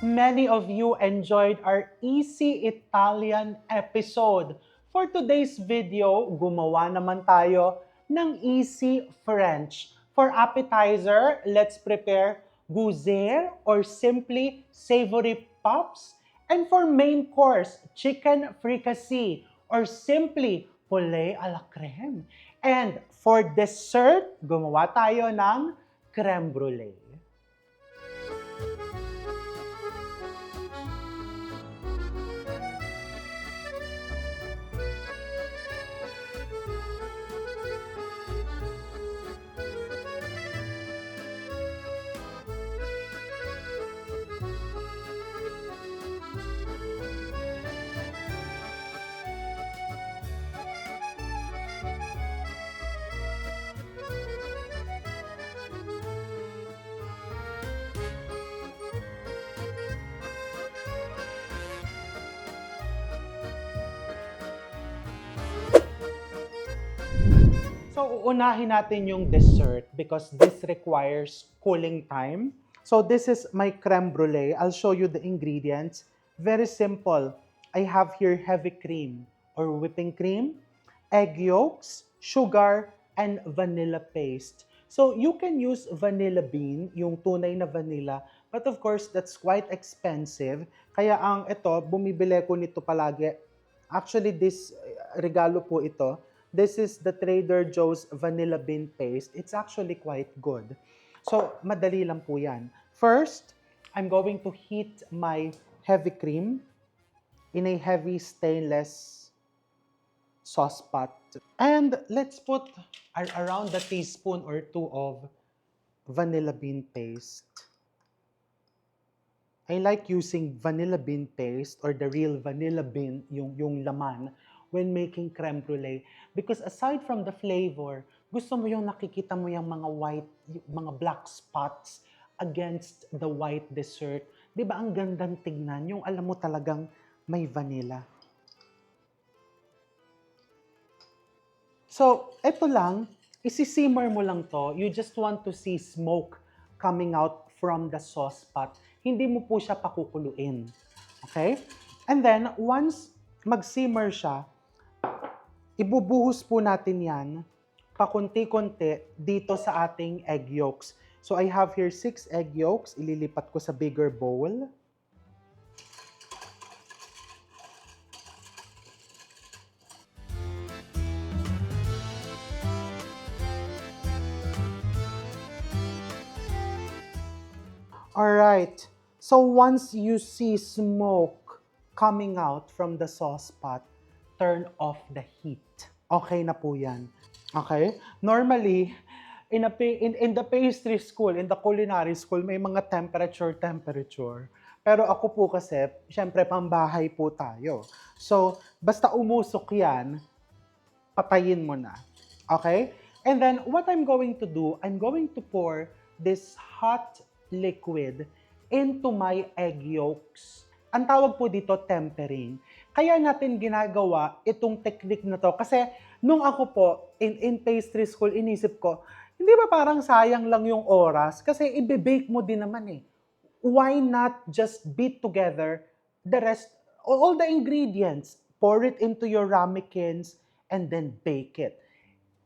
many of you enjoyed our Easy Italian episode. For today's video, gumawa naman tayo ng Easy French. For appetizer, let's prepare goûter or simply savory puffs. And for main course, chicken fricassee or simply poulet à la crème. And for dessert, gumawa tayo ng crème brulee. So, uunahin natin yung dessert because this requires cooling time. So, this is my creme brulee. I'll show you the ingredients. Very simple. I have here heavy cream or whipping cream, egg yolks, sugar, and vanilla paste. So, you can use vanilla bean, yung tunay na vanilla, but of course, that's quite expensive. Kaya ang ito, bumibili ko nito palagi. Actually, this regalo po ito. This is the Trader Joe's Vanilla Bean Paste. It's actually quite good. So, madali lang po yan. First, I'm going to heat my heavy cream in a heavy stainless saucepan. And let's put around a teaspoon or two of vanilla bean paste. I like using vanilla bean paste or the real vanilla bean, yung laman, when making creme brulee. Because aside from the flavor, gusto mo yung nakikita mo yung mga white, mga black spots against the white dessert. Di ba ang gandang tignan? Yung alam mo talagang may vanilla. So, eto lang, isi-simmer mo lang to. You just want to see smoke coming out from the sauce pot. Hindi mo po siya pakukuluin. Okay? And then, once mag-simmer siya, ibubuhos po natin yan pakunti-kunti dito sa ating egg yolks. So, I have here 6 egg yolks. Ililipat ko sa bigger bowl. Alright. So, once you see smoke coming out from the sauce pot, turn off the heat. Okay na po yan. Okay? Normally, in the pastry school, in the culinary school, may mga temperature. Pero ako po kasi, syempre, pambahay po tayo. So, basta umusok yan, patayin mo na. Okay? And then, what I'm going to do, I'm going to pour this hot liquid into my egg yolks. Ang tawag po dito, tempering. Kaya natin ginagawa itong technique na to. Kasi nung ako po, in pastry school, inisip ko, hindi ba parang sayang lang yung oras? Kasi ibe-bake mo din naman eh. Why not just beat together the rest, all the ingredients, pour it into your ramekins, and then bake it?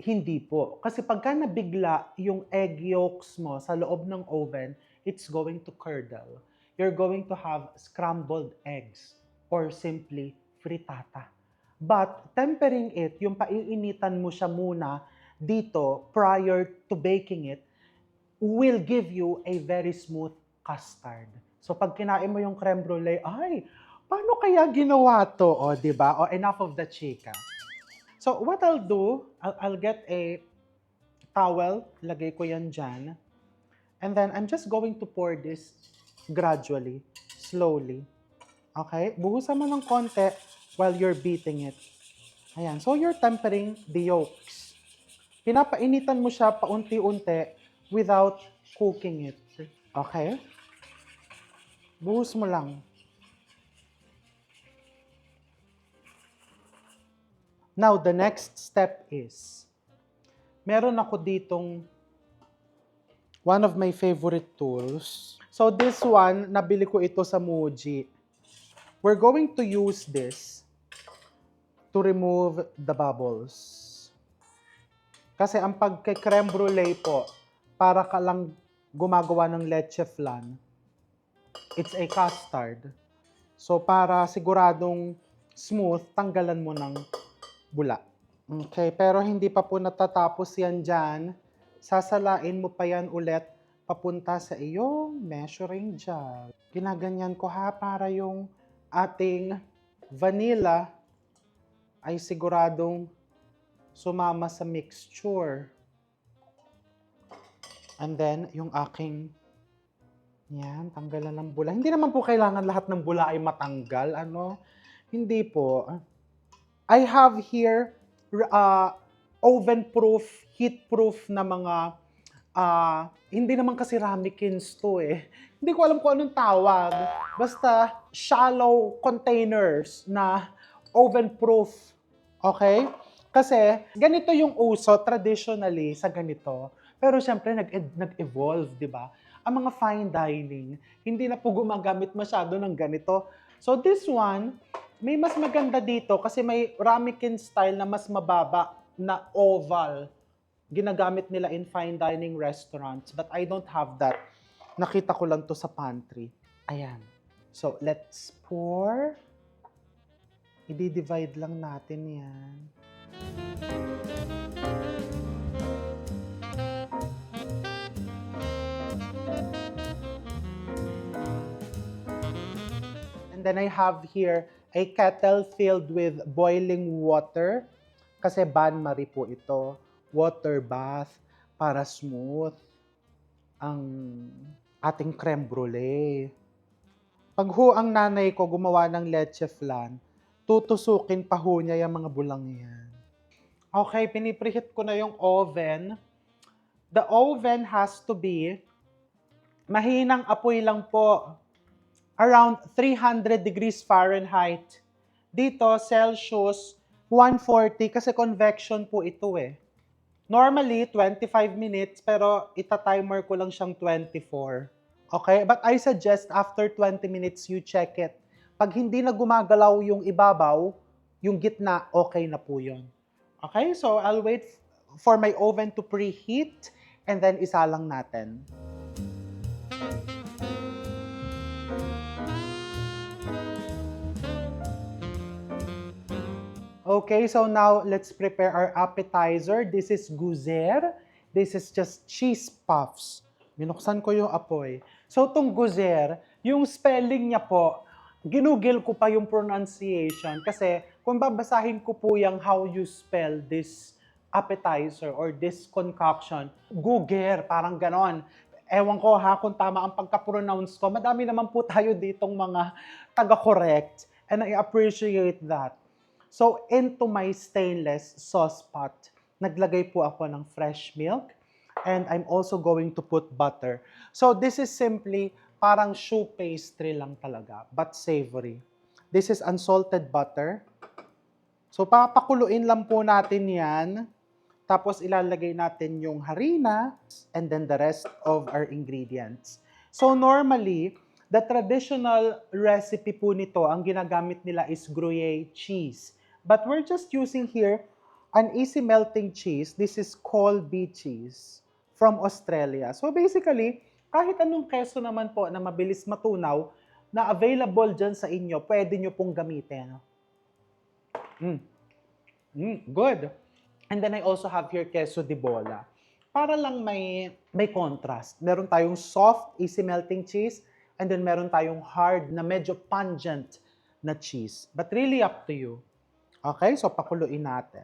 Hindi po. Kasi pagka nabigla yung egg yolks mo sa loob ng oven, it's going to curdle. You're going to have scrambled eggs or simply frittata. But tempering it, yung paiinitan mo siya muna dito prior to baking it, will give you a very smooth custard. So pag kinain mo yung creme brulee, ay, paano kaya ginawa to? O, di ba? O, enough of the chika. So what I'll do, I'll get a towel, lagay ko yan dyan, and then I'm just going to pour this gradually, slowly. Okay? Buhusan mo ng konti while you're beating it. Ayan. So, you're tempering the yolks. Pinapainitan mo siya paunti-unti without cooking it. Okay? Buhos mo lang. Now, the next step is, meron ako ditong one of my favorite tools. So this one, nabili ko ito sa Muji. We're going to use this to remove the bubbles. Kasi ang pagka-creme brulee po, para ka lang gumagawa ng leche flan, it's a custard. So para siguradong smooth, tanggalan mo ng bula. Okay, pero hindi pa po natatapos yan dyan. Sasalain mo pa yan ulit papunta sa iyong measuring jug. Ginaganyan ko ha para yung ating vanilla ay siguradong sumama sa mixture. And then, yung aking, yan, tanggalan ng bula. Hindi naman po kailangan lahat ng bula ay matanggal, ano? Hindi po. I have here oven-proof, heat-proof na mga, hindi naman kasi ramekins to eh. Hindi ko alam kung anong tawag. Basta shallow containers na oven-proof. Okay? Kasi ganito yung uso traditionally sa ganito. Pero syempre nag-evolve, di ba? Ang mga fine dining, hindi na po gumagamit masyado ng ganito. So this one, may mas maganda dito kasi may ramekin style na mas mababa na oval. Ginagamit nila in fine dining restaurants. But I don't have that. Nakita ko lang to sa pantry. Ayan. So let's pour. I-divide lang natin yan. And then I have here a kettle filled with boiling water. Kasi bain-marie po ito. Water bath para smooth ang ating creme brulee. Pag ho ang nanay ko gumawa ng leche flan, tutusukin pa ho niya yung mga bulang yan. Okay, pinipreheat ko na yung oven. The oven has to be mahinang apoy lang po. Around 300 degrees Fahrenheit. Dito, Celsius, 140 kasi convection po ito eh. Normally, 25 minutes pero ita-timer ko lang siyang 24. Okay? But I suggest after 20 minutes, you check it. Pag hindi na gumagalaw yung ibabaw, yung gitna, okay na po yun. Okay? So, I'll wait for my oven to preheat and then isalang natin. Okay, so now let's prepare our appetizer. This is guzer. This is just cheese puffs. Binuksan ko yung apoy. So itong guzer, yung spelling niya po, ginugil ko pa yung pronunciation kasi kung babasahin ko po yung how you spell this appetizer or this concoction, guger, parang ganon. Ewan ko ha kung tama ang pagka-pronounce ko. Madami naman po tayo ditong mga taga-correct and I appreciate that. So, into my stainless sauce pot, naglagay po ako ng fresh milk and I'm also going to put butter. So, this is simply parang choux pastry lang talaga, but savory. This is unsalted butter. So, papakuluin lang po natin yan. Tapos, ilalagay natin yung harina and then the rest of our ingredients. So, normally, the traditional recipe po nito, ang ginagamit nila is Gruyere cheese. But we're just using here an easy melting cheese. This is Colby cheese from Australia. So basically, kahit anong keso naman po na mabilis matunaw, na available dyan sa inyo, pwede nyo pong gamitin. Good. And then I also have here queso de bola. Para lang may contrast. Meron tayong soft, easy melting cheese, and then meron tayong hard na medyo pungent na cheese. But really up to you. Okay, so pakuluin natin.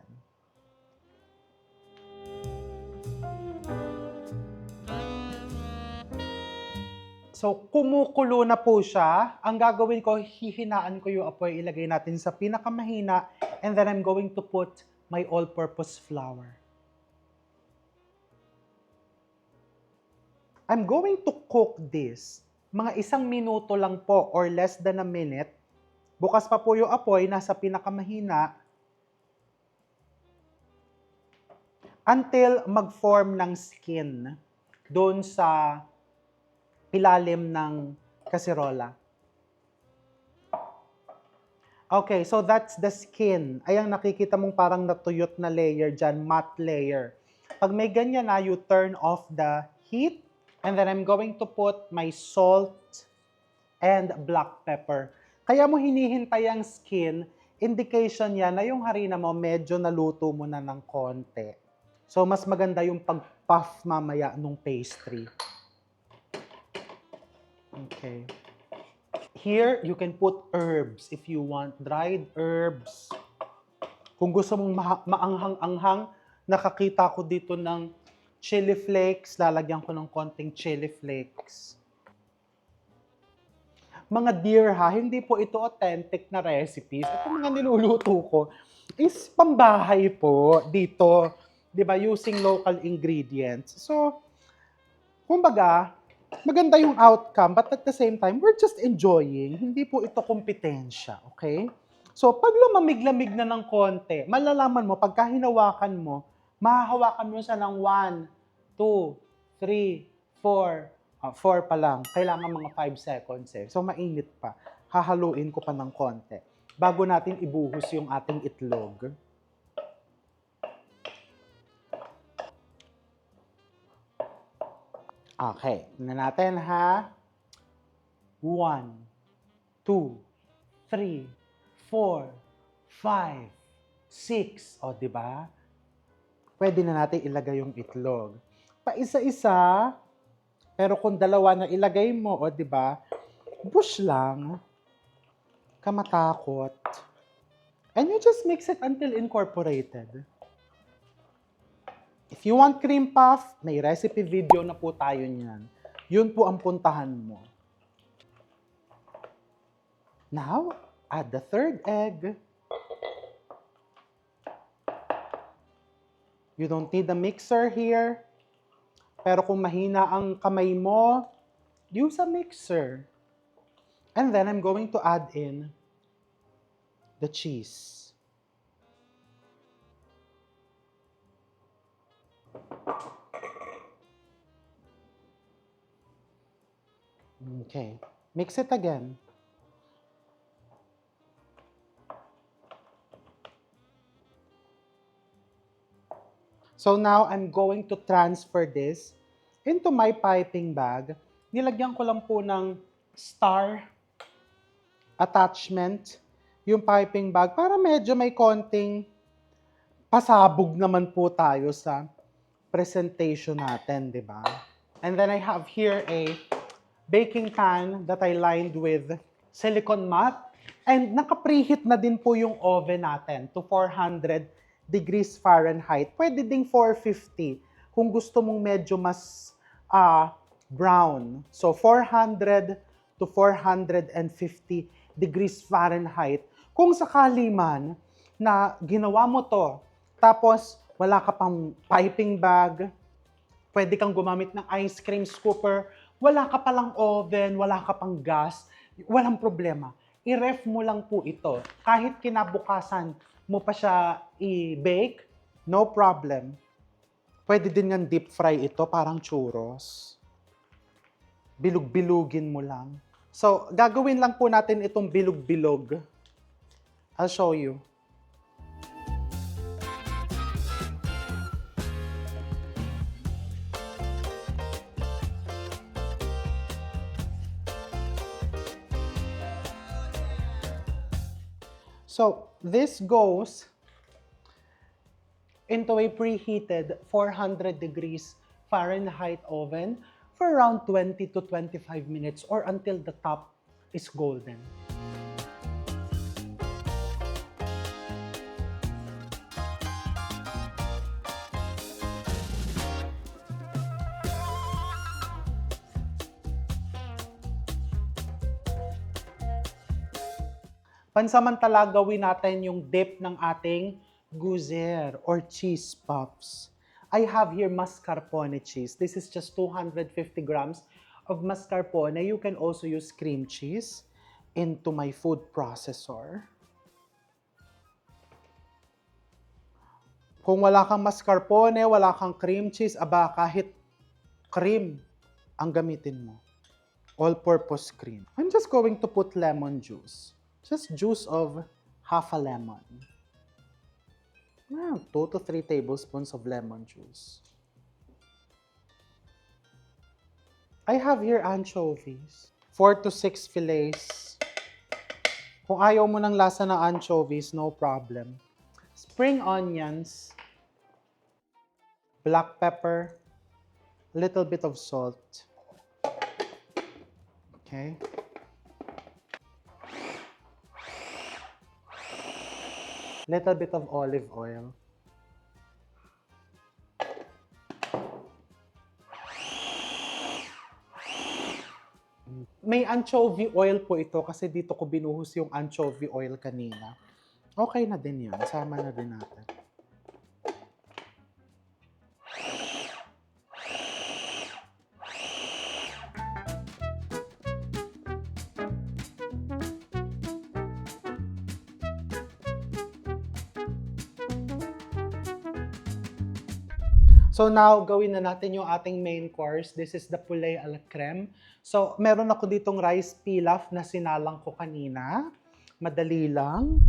So, kumukulo na po siya. Ang gagawin ko, hihinaan ko yung apoy, ilagay natin sa pinakamahina, and then I'm going to put my all-purpose flour. I'm going to cook this mga 1 minuto lang po or less than a minute. Bukas pa po yung apoy, nasa pinakamahina, until mag-form ng skin doon sa ilalim ng kasirola. Okay, so that's the skin. Ayan, nakikita mong parang natuyot na layer dyan, matte layer. Pag may ganyan na, you turn off the heat, and then I'm going to put my salt and black pepper. Kaya mo hinihintay ang skin, indication yan na yung harina mo medyo naluto mo na ng konti. So, mas maganda yung pag-puff mamaya nung pastry. Okay. Here, you can put herbs if you want. Dried herbs. Kung gusto mong maanghang-anghang, nakakita ko dito ng chili flakes. Lalagyan ko ng konting chili flakes. Mga dear ha, hindi po ito authentic na recipes. Ito mga niluluto ko is pambahay po dito. 'Di ba? Using local ingredients. So, kumbaga, maganda yung outcome, but at the same time, we're just enjoying. Hindi po ito kompetensya, okay? So, pag lumamig-lamig na ng konti, malalaman mo, pagka hinawakan mo, mahahawakan mo siya ng 1, 2, 3, 4. 4 pa lang. Kailangan mga 5 seconds eh. So, mainit pa. Hahaluin ko pa ng konti bago natin ibuhos yung ating itlog. Okay, tingnan natin ha. 1, 2, 3, 4, 5, 6. O, di ba? Pwede na natin ilagay yung itlog. Paisa-isa, pero kung dalawa na ilagay mo, o di ba? Push lang. Kamatakot. And you just mix it until incorporated. If you want cream puff, may recipe video na po tayo niyan. Yun po ang puntahan mo. Now, add the third egg. You don't need a mixer here. Pero kung mahina ang kamay mo, use a mixer. And then I'm going to add in the cheese. Okay, mix it again. So now I'm going to transfer this into my piping bag. Nilagyan ko lang po ng star attachment yung piping bag para medyo may konting pasabog naman po tayo sa presentation natin, di ba? And then I have here a baking pan that I lined with silicone mat. And naka-preheat na din po yung oven natin to 400 degrees Fahrenheit. Pwede ding 450 kung gusto mong medyo mas brown. So 400 to 450 degrees Fahrenheit. Kung sakali man na ginawa mo to, tapos wala ka pang piping bag, pwede kang gumamit ng ice cream scooper, wala ka palang oven, wala ka pang gas, walang problema. I-ref mo lang po ito. Kahit kinabukasan mo pa siya i-bake, no problem. Pwede din nga deep fry ito, parang churros. Bilog-bilugin mo lang. So, gagawin lang po natin itong bilog-bilog. I'll show you. So, this goes into a preheated 400 degrees Fahrenheit oven for around 20 to 25 minutes or until the top is golden. Pansamantala, gawin natin yung dip ng ating guzer or cheese puffs. I have here mascarpone cheese. This is just 250 grams of mascarpone. You can also use cream cheese into my food processor. Kung wala kang mascarpone, wala kang cream cheese, aba kahit cream ang gamitin mo. all-purpose cream. I'm just going to put lemon juice. Just juice of half a lemon. 2 to 3 tablespoons of lemon juice. I have here anchovies. 4 to 6 fillets. Kung ayaw mo ng lasa ng anchovies, no problem. Spring onions, black pepper, a little bit of salt. Okay. Little bit of olive oil. May anchovy oil po ito kasi dito ko binuhos yung anchovy oil kanina. Okay na din yan. Sama na din natin. So now, gawin na natin yung ating main course. This is the poulet à la crème. So, meron ako ditong rice pilaf na sinalang ko kanina. Madali lang.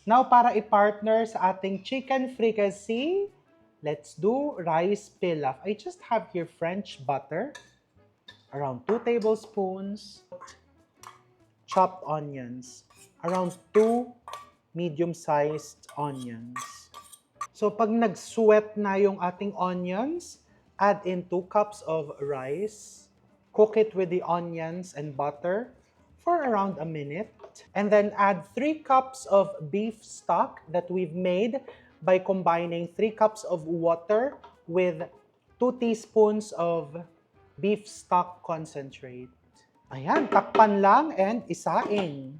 Now, para i-partner sa ating chicken fricassee, let's do rice pilaf. I just have here French butter, around 2 tablespoons, chopped onions, around 2 medium-sized onions. So pag nag-sweat na yung ating onions, add in 2 cups of rice. Cook it with the onions and butter for around a minute. And then add 3 cups of beef stock that we've made by combining 3 cups of water with 2 teaspoons of beef stock concentrate. Ayan, takpan lang and isaing.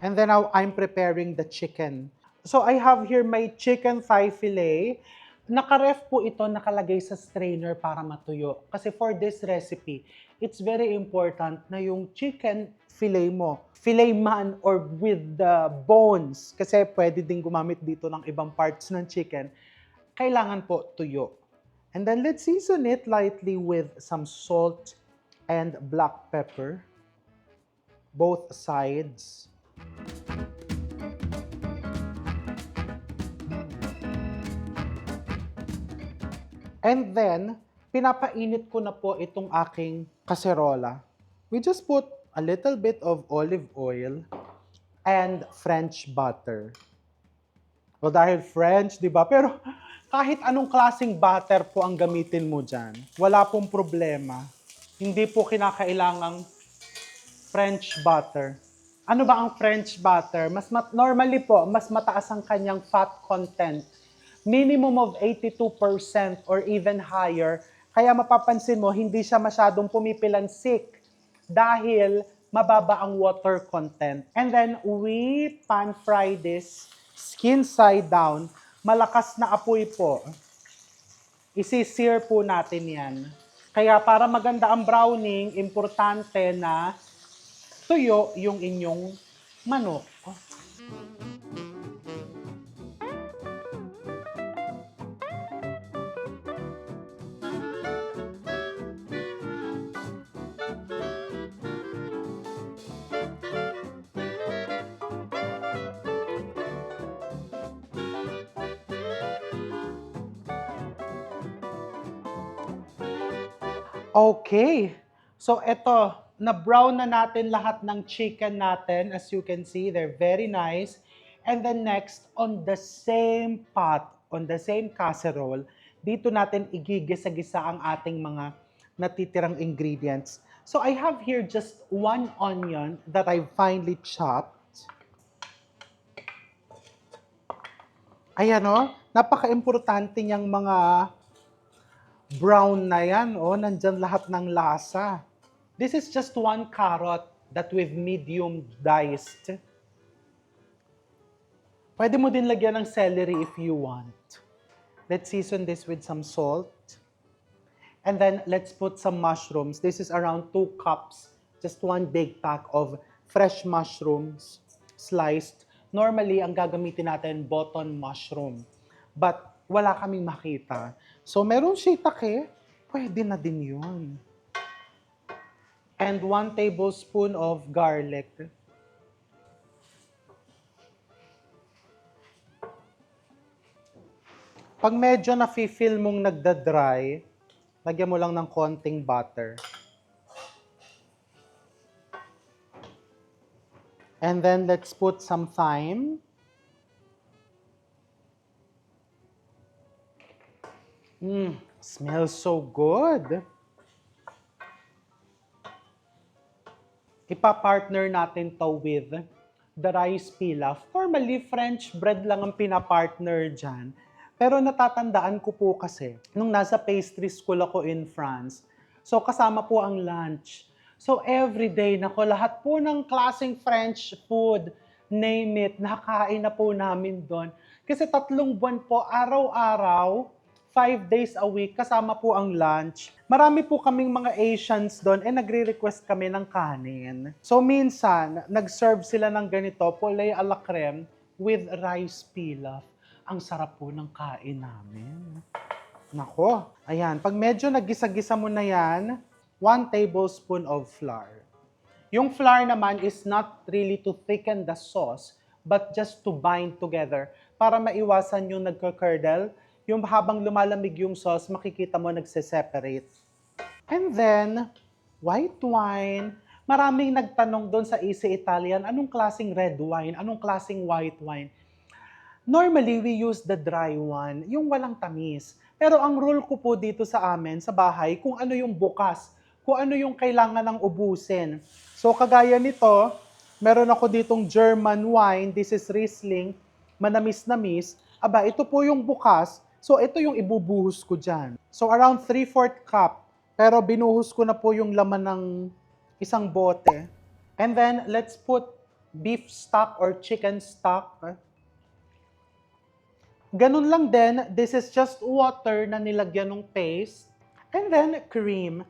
And then now I'm preparing the chicken. So I have here my chicken thigh fillet. Naka-ref po ito, nakalagay sa strainer para matuyo. Kasi for this recipe, it's very important na yung chicken fillet mo, fillet man or with the bones, kasi pwede din gumamit dito ng ibang parts ng chicken, kailangan po tuyo. And then let's season it lightly with some salt and black pepper, both sides. And then, pinapainit ko na po itong aking kaserola. We just put a little bit of olive oil and French butter. O dahil French, di ba? Pero kahit anong klaseng butter po ang gamitin mo dyan, wala pong problema. Hindi po kinakailangang French butter. Ano ba ang French butter? Normally po, mas mataas ang kanyang fat content. Minimum of 82% or even higher. Kaya mapapansin mo, hindi siya masyadong pumipilansik dahil mababa ang water content. And then, we pan fry this skin side down. Malakas na apoy po. Isi-sear po natin yan. Kaya para maganda ang browning, importante na tuyo yung inyong manok. Okay. So eto, na-brown na natin lahat ng chicken natin. As you can see, they're very nice. And then next, on the same pot, on the same casserole, dito natin igigisa-gisa ang ating mga natitirang ingredients. So I have here just 1 onion that I finely chopped. Ayan o, napaka-importante niyang mga brown na yan, nandyan lahat ng lasa. This is just 1 carrot that we've medium diced. Pwede mo din lagyan ng celery if you want. Let's season this with some salt. And then let's put some mushrooms. This is around 2 cups, just 1 big pack of fresh mushrooms, sliced. Normally, ang gagamitin natin, button mushroom. But wala kaming makita. So, merong shiitake, pwede na din yun. and 1 tablespoon of garlic. Pag medyo nafe-feel mong nagda-dry, lagyan mo lang ng konting butter. And then let's put some thyme. Smells so good. Ipa-partner natin to with the rice pilaf. Normally, French bread lang ang pinapartner dyan. Pero natatandaan ko po kasi, nung nasa pastry school ako in France, so kasama po ang lunch. So everyday, nako, lahat po ng klaseng French food, name it, nakakain na po namin doon. Kasi 3 buwan po, araw-araw, 5 days a week, kasama po ang lunch. Marami po kaming mga Asians doon nagre-request kami ng kanin. So minsan, nag-serve sila ng ganito, poulet à la crème with rice pilaf. Ang sarap po ng kain namin. Nako, ayan. Pag medyo nagisa-gisa mo na yan, 1 tablespoon of flour. Yung flour naman is not really to thicken the sauce, but just to bind together para maiwasan yung nagka-curdle. Yung habang lumalamig yung sauce, makikita mo nagse-separate. And then, white wine. Maraming nagtanong doon sa Easy Italian, anong klaseng red wine, anong klaseng white wine? Normally, we use the dry one, yung walang tamis. Pero ang rule ko po dito sa amin, sa bahay, kung ano yung bukas, kung ano yung kailangan ng ubusin. So, kagaya nito, meron ako ditong German wine, this is Riesling, manamis-namis. Aba, ito po yung bukas, so ito yung ibubuhos ko dyan. So, around 3/4 cup, pero binuhos ko na po yung laman ng isang bote. And then, let's put beef stock or chicken stock. Ganun lang din, this is just water na nilagyan ng paste. And then, cream.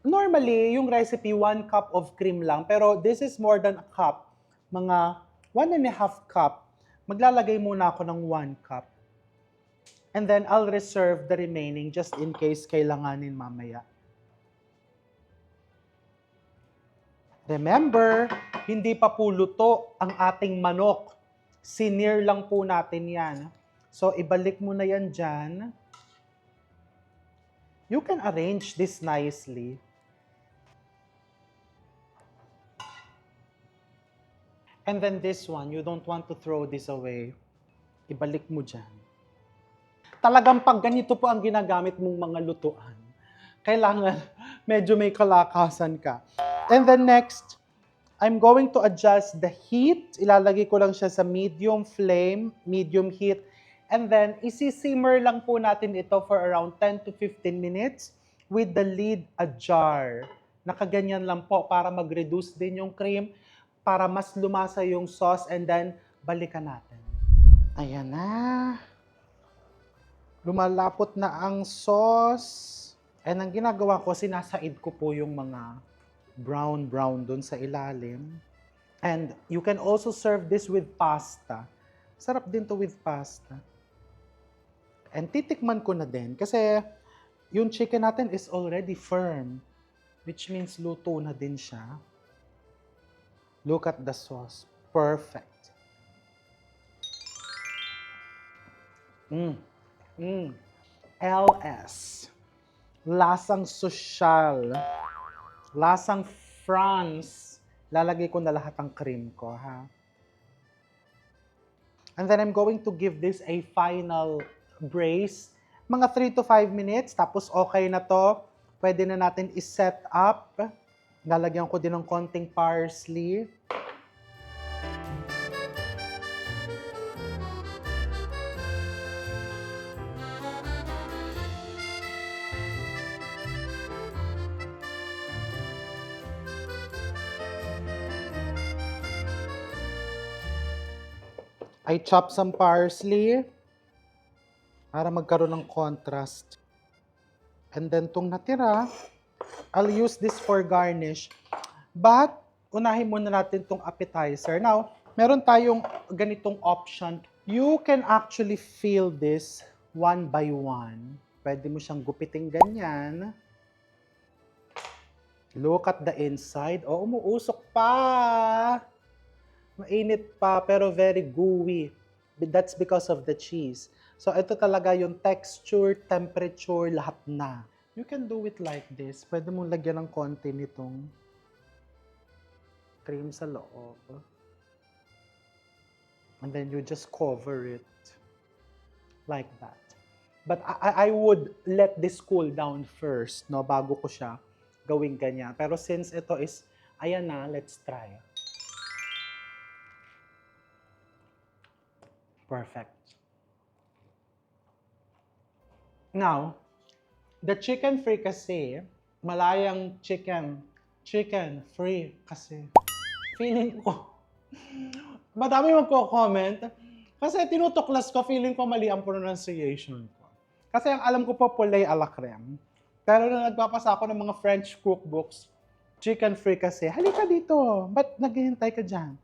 Normally, yung recipe, 1 cup of cream lang. Pero this is more than a cup. Mga 1.5 cup. Maglalagay muna ako ng 1 cup. And then, I'll reserve the remaining just in case kailanganin mamaya. Remember, hindi pa po luto ang ating manok. Sinear lang po natin yan. So, ibalik mo na yan dyan. You can arrange this nicely. And then this one, you don't want to throw this away. Ibalik mo dyan. Talagang pag ganito po ang ginagamit mong mga lutuan, kailangan medyo may kalakasan ka. And then next, I'm going to adjust the heat. Ilalagay ko lang siya sa medium flame, medium heat. And then, isi-simmer lang po natin ito for around 10 to 15 minutes with the lid ajar. Nakaganyan lang po para mag-reduce din yung cream, para mas lumasa yung sauce, and then balikan natin. Ayan na. Lumalapot na ang sauce. And ang ginagawa ko, sinasaid ko po yung mga brown dun sa ilalim. And you can also serve this with pasta. Sarap din to with pasta. And titikman ko na din kasi yung chicken natin is already firm, which means luto na din siya. Look at the sauce. Perfect. LS. Lasang sosyal. Lasang France. Lalagay ko na lahat ng cream ko, ha? And then I'm going to give this a final braise. Mga 3 to 5 minutes, tapos okay na to. Pwede na natin i-set up. Lalagyan ko din ng konting parsley. I chop some parsley para magkaroon ng contrast. And then tong natira, I'll use this for garnish. But, unahin muna natin tong appetizer. Now, meron tayong ganitong option. You can actually fill this one by one. Pwede mo siyang gupiting ganyan. Look at the inside. Oh, umuusok pa. Mainit pa, pero very gooey. That's because of the cheese. So, ito talaga yung texture, temperature, lahat na. You can do it like this. Pwede mong lagyan ng konti nitong cream sa loob. And then you just cover it like that. But I would let this cool down first, no, bago ko siya gawing ganyan. Pero since ito is, ayan na, let's try. Perfect. Now, the chicken free kasi, malayang chicken free kasi. Feeling ko, madami magko-comment. Kasi tinutuklas ko, feeling ko mali ang pronunciation ko. Kasi ang alam ko po, poulet à la crème. Pero nung nagpapasa ako ng mga French cookbooks, chicken free kasi, halika dito, ba't naghihintay ka dyan?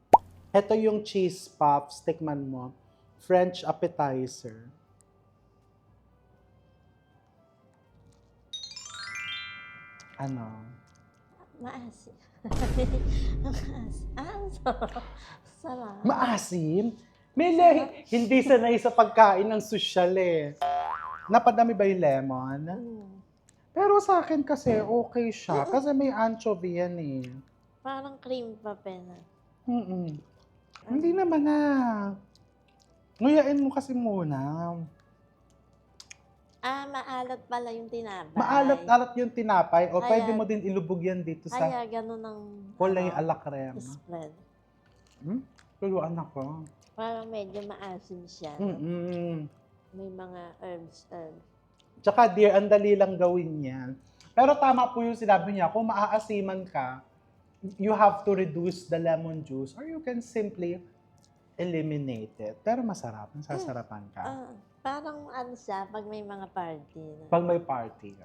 Ito yung cheese puffs, tikman mo. French appetizer. Ano? Maasim. Sarap. Maasim? Hindi sanay sa pagkain ng sosyal eh. Napadami ba yung lemon? Pero sa akin kasi okay siya. Kasi may anchovy yan eh. Parang cream pa pena. Hindi naman na. Nguyain mo kasi muna. Maalat pala yung tinapay. Maalat-alat yung tinapay o Kaya- pwede mo din ilubog yan dito sa Kaya ganun ang poulet à la crème. spread. Tuluan ako. Parang medyo maasim siya. May mga herbs. Tsaka dear, ang dali lang gawin yan. Pero tama po yung sinabi niya, kung maaasiman ka, you have to reduce the lemon juice or you can simply eliminate it. Pero masarap, sasarapan ka. Parang ano siya, pag may mga party. Pag may party.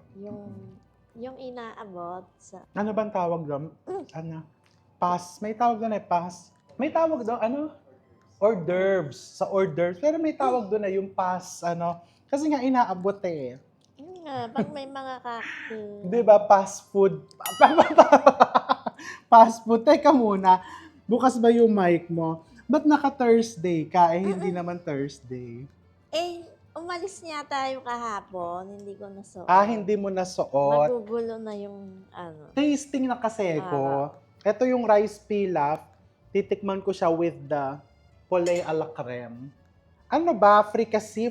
Yung inaabot sa... Ano bang tawag doon? Ano? Pas. May tawag doon eh, pas. May tawag doon, ano? Hors d'oeuvres. Sa hors d'oeuvres. Pero may tawag doon na yung pas, ano? Kasi nga inaabot eh. Yun nga, pag may mga cocktail. Di ba, fast food? Fast food. Teka muna. Bukas ba yung mic mo? Ba't naka-Thursday ka? Eh, hindi naman Thursday. Umalis niya tayo kahapon. Hindi ko nasuot. Hindi mo nasuot. Magugulo na yung ano. Tasting na kasi ko. Ito yung rice pilaf. Titikman ko siya with the poulet à la crème. Ano ba? Fricassee?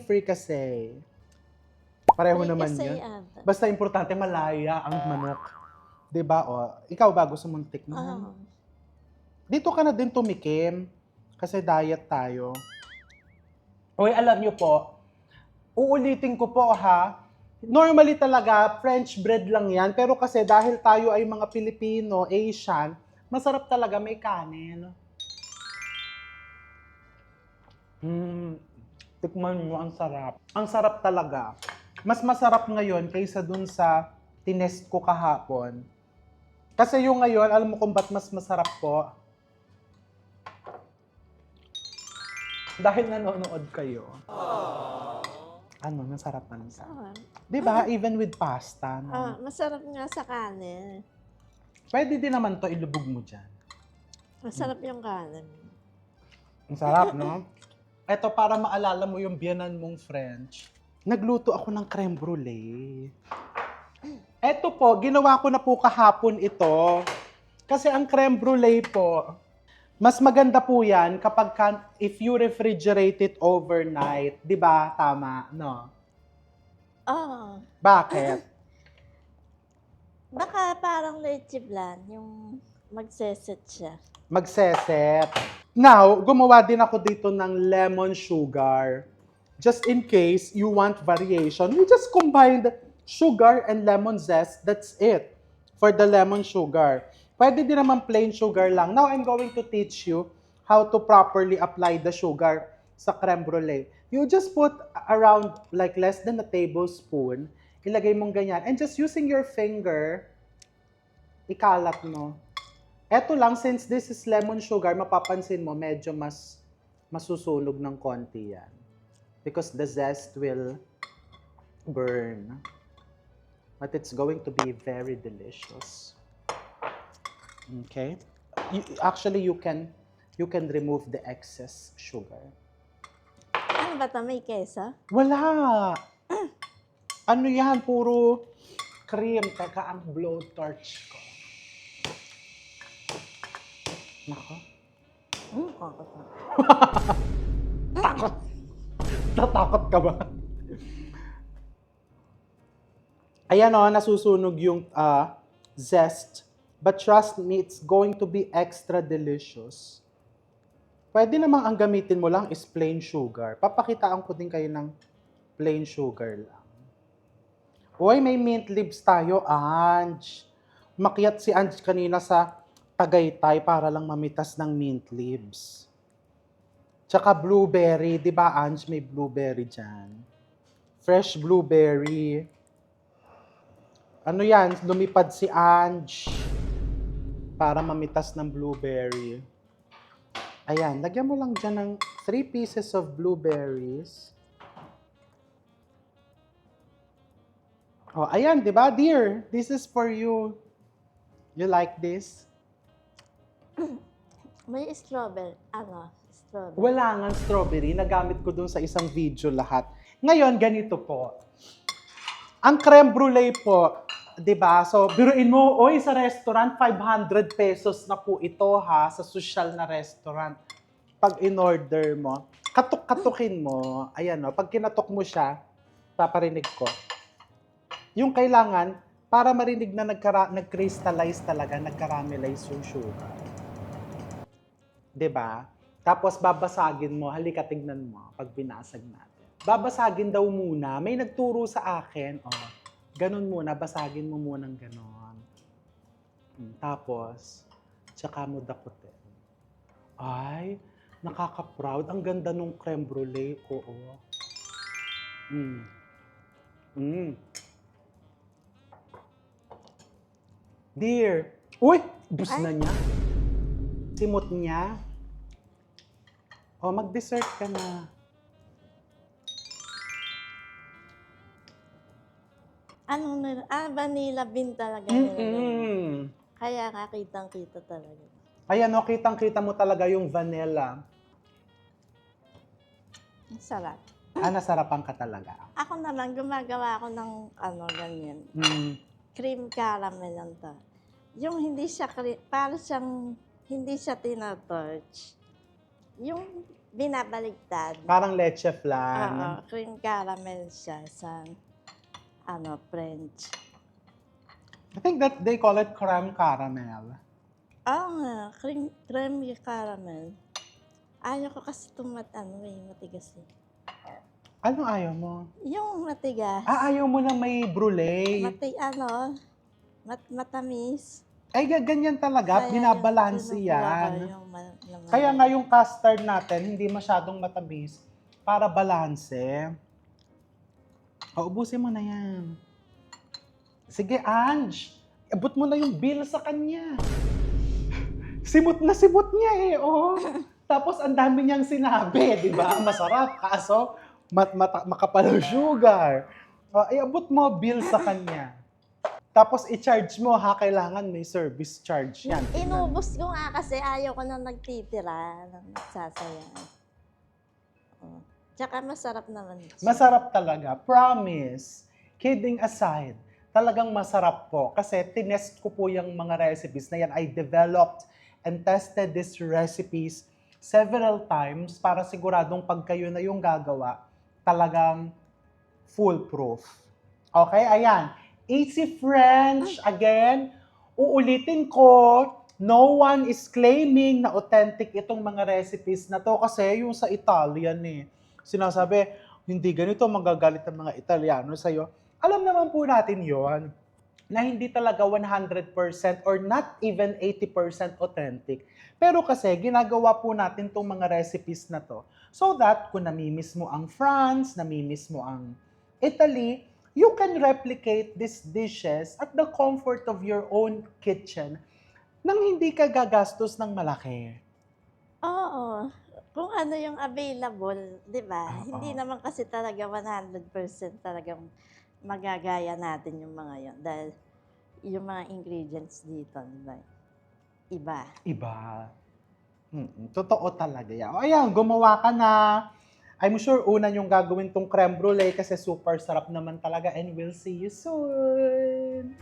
Pareho naman yun. Basta importante, malaya ang manok. Diba? O, ikaw ba gusto mong tikman? Dito ka na din tumikim. Kasi diet tayo. Uy, alam nyo po, uulitin ko po ha, normally talaga, French bread lang yan. Pero kasi dahil tayo ay mga Pilipino, Asian, masarap talaga may kanin. Tikman mo, ang sarap. Ang sarap talaga. Mas masarap ngayon kaysa dun sa tinest ko kahapon. Kasi yung ngayon, alam mo kung ba't mas masarap po? Dahil nanonood kayo. Ano, masarap na siya. Di ba? Even with pasta. No? Masarap nga sa kanin. Pwede din naman to ilubog mo dyan. Masarap yung kanin. Ang sarap, no? Eto, para maalala mo yung biyanan mong French, nagluto ako ng crème brulee. Eto po, ginawa ko na po kahapon ito. Kasi ang crème brulee po, mas maganda po yan kapag if you refrigerate it overnight. Di ba? Tama, no? Bakit? Baka parang leche flan, yung magseset siya. Magseset. Now, gumawa din ako dito ng lemon sugar. Just in case you want variation, we just combined sugar and lemon zest. That's it for the lemon sugar. Pwede din naman plain sugar lang. Now, I'm going to teach you how to properly apply the sugar sa crème brulee. You just put around like less than a tablespoon. Ilagay mong ganyan. And just using your finger, ikalat mo. Eto lang, since this is lemon sugar, mapapansin mo, medyo mas masusunog ng konti yan. Because the zest will burn. But it's going to be very delicious. Okay? Actually, you can remove the excess sugar. Ano ba ito? May keso? Wala! Ano yan? Puro cream. Teka, ang blowtorch ko. Nako. Kakata. Takot. Natakot ka ba? Ayan o, nasusunog yung zest. But trust me, it's going to be extra delicious. Pwede namang ang gamitin mo lang is plain sugar. Papakitaan ko din kayo ng plain sugar lang. Uy, may mint leaves tayo, Ange. Makiat si Ange kanina sa Tagaytay para lang mamitas ng mint leaves. Tsaka blueberry, di ba Ange, may blueberry dyan. Fresh blueberry. Ano yan, lumipad si Ange para mamitas ng blueberry. Ayan, lagyan mo lang dyan ng 3 pieces of blueberries. Oh, ayan, di ba, dear? This is for you. You like this? May strawberry. Ano? Strawberry. Wala nga strawberry. Nagamit ko dun sa isang video lahat. Ngayon, ganito po. Ang creme brulee po, di ba? So, biruin mo, oy, sa restaurant, 500 pesos na po ito ha, sa social na restaurant. Pag in-order mo, katok-katukin mo, ayan o, pag kinatok mo siya, paparinig ko. Yung kailangan, para marinig na nag-crystallize talaga, nag-caramelize yung sugar. Diba? Tapos babasagin mo, halika tignan mo, pag binasag natin. Babasagin daw muna, may nagturo sa akin, oh, ganun muna, basagin mo munang ganon. Tapos, tsaka mo dakutin. Ay, nakaka-proud. Ang ganda nung creme brulee, oo. Dear, uy, bus na niya. Simot niya. O, mag-dessert ka na. Anong vanilla bean talaga nila. Kaya kakitang-kita talaga. Ayan o, kitang-kita mo talaga yung vanilla. Sarap. Nasarapan ka talaga. Ako naman, gumagawa ako ng ganyan. Cream caramel lang to. Yung hindi siya, para siyang, hindi siya tinatorch. Yung binabaligtad. Parang leche Oo, flan. cream caramel siya sa, French. I think that they call it creme caramel. Oo nga, cream caramel. Ayaw ko kasi matigas eh. Anong ayaw mo? Yung matigas. Ayaw mo na may brulee. Matamis. Ay, ganyan talaga. Binabalanse yan. Yung Kaya nga yung custard natin, hindi masyadong matamis para balanse. Ubusin mo na yan. Sige, Ange. Abot mo na yung bill sa kanya. Simot niya eh, oh. Tapos ang dami niyang sinabi, di ba? Masarap, kaso makapal ang sugar. Iabot mo bill sa kanya. Tapos i-charge mo ha, kailangan may service charge yan. Inubos ko nga kasi ayaw ko nang nagtitira, nang nagsasayang. Tsaka masarap naman siya. Masarap talaga, promise. Kidding aside, talagang masarap po. Kasi tinest ko po yung mga recipes na yan. I developed and tested these recipes several times para siguradong pag kayo na yung gagawa, talagang foolproof. Okay, ayan. Easy French, again, uulitin ko, no one is claiming na authentic itong mga recipes na to kasi yung sa Italian sinasabi, hindi ganito, magagalit ang mga Italiano sa'yo. Alam naman po natin yon na hindi talaga 100% or not even 80% authentic. Pero kasi ginagawa po natin itong mga recipes na to so that kung namimiss mo ang France, namimiss mo ang Italy, you can replicate these dishes at the comfort of your own kitchen nang hindi ka gagastos ng malaki. Oo. Kung ano yung available, di ba? Hindi naman kasi talaga 100% talagang magagaya natin yung mga yon dahil yung mga ingredients dito, di ba? iba. Iba. Totoo talaga yan. O ayan, gumawa ka na. I'm sure una yung gagawin tong creme brulee kasi super sarap naman talaga and we'll see you soon.